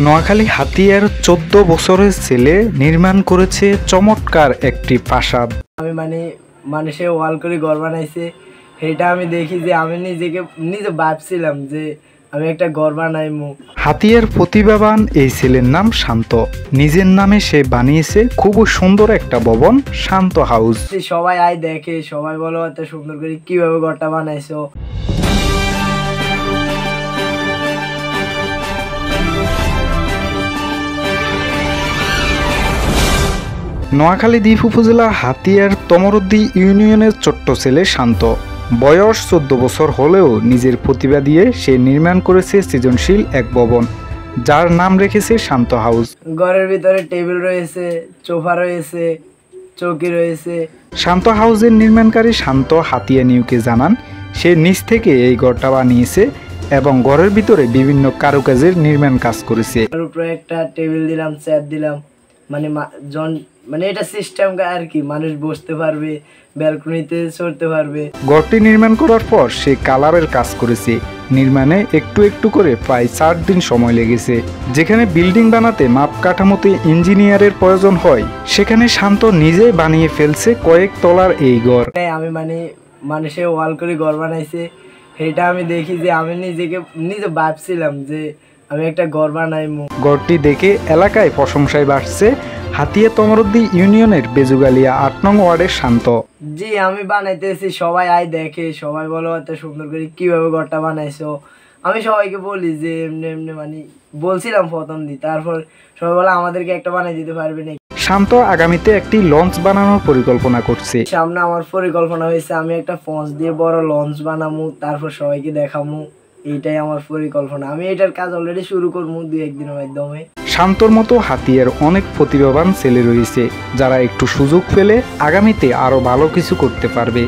নোয়াখালী হাতিয়ার 14 বছরের ছেলে নির্মাণ করেছে চমৎকার একটি প্রাসাদ। আমি মানুষে ওয়াল করে ঘর বানাইছে, সেটা আমি দেখি যে আমি নিজে ভাবছিলাম যে আমি একটা ঘর বানাইমু। হাতিয়ার প্রতিভাবান এই ছেলের নাম শান্ত। নিজের নামে সে বানিয়েছে খুব সুন্দর একটা ভবন, শান্ত হাউস। সবাই আয় দেখে, সবাই বলো এত সুন্দর করে কিভাবে ঘরটা বানাইছো। নোয়াখালী দ্বীপ উপজেলা হাতিয়ার তমরদ্দি ইউনিয়নের ছোট্ট ছেলে শান্ত। বয়স 14 বছর হলেও নিজের প্রতিভা দিয়ে সে নির্মাণ করেছে সৃজনশীল এক ভবন, যার নাম রেখেছে শান্ত হাউস। ঘরের ভিতরে টেবিল রয়েছে, সোফা রয়েছে, চৌকি রয়েছে। শান্ত হাউসের নির্মাণকারী শান্ত হাতিয়া নিউকে জানান, সে নিজ থেকে এই ঘরটা বানিয়েছে এবং ঘরের ভিতরে বিভিন্ন কারুকাজের নির্মাণ কাজ করেছে। তার উপরে একটা টেবিল দিলাম, চেয়ার দিলাম, এটা সিস্টেম আর কি, মানুষ বসতে পারবে, ব্যালকনিতে চড়তে পারবে। ঘরটি নির্মাণ করার পর সে কালারের কাজ করেছে। নির্মাণে একটু একটু করে প্রায় 4 দিন সময় লেগেছে। যেখানে বিল্ডিং বানাতে মাপ কাঠামোতে ইঞ্জিনিয়ারের প্রয়োজন হয়, সেখানে শান্ত নিজেই বানিয়ে ফেলছে কয়েক তলার এই ঘর। আমি মানুষে ওয়াল করে ঘর বানাইছে, সেটা আমি দেখি যে আমি নিজে ভাবছিলাম যে আমি একটা ঘর বানাইমু। ঘরটি দেখে এলাকায় প্রশংসায় বাড়ছে হাতিয়া তমরদ্দি ইউনিয়নের বেজুগালিয়া 8 নং ওয়ার্ডের শান্ত। জি, আমি বানাইতেছি, সবাই আয় দেখে, সবাই বলো এত সুন্দর করে কিভাবে ঘরটা বানাইছো। আমি সবাইকে বলি যে এমনি এমনি বলছিলাম প্রথম দিন, তারপর সবাই বলে আমাদেরকে একটা বানাই দিতে পারবে নাকি। শান্ত আগামীতে একটি লঞ্চ বানানোর পরিকল্পনা করছে। সামনে আমার পরিকল্পনা হয়েছে আমি একটা ফন্স দিয়ে বড় লঞ্চ বানামু, তারপর সবাইকে দেখামু। এইটাই আমার পরিকল্পনা। আমি এটার কাজ অলরেডি শুরু করবো 2-1 দিনের মাধ্যমে। শান্তর মতো হাতিয়ার অনেক প্রতিভাবান ছেলে রয়েছে, যারা একটু সুযোগ পেলে আগামীতে আরো ভালো কিছু করতে পারবে।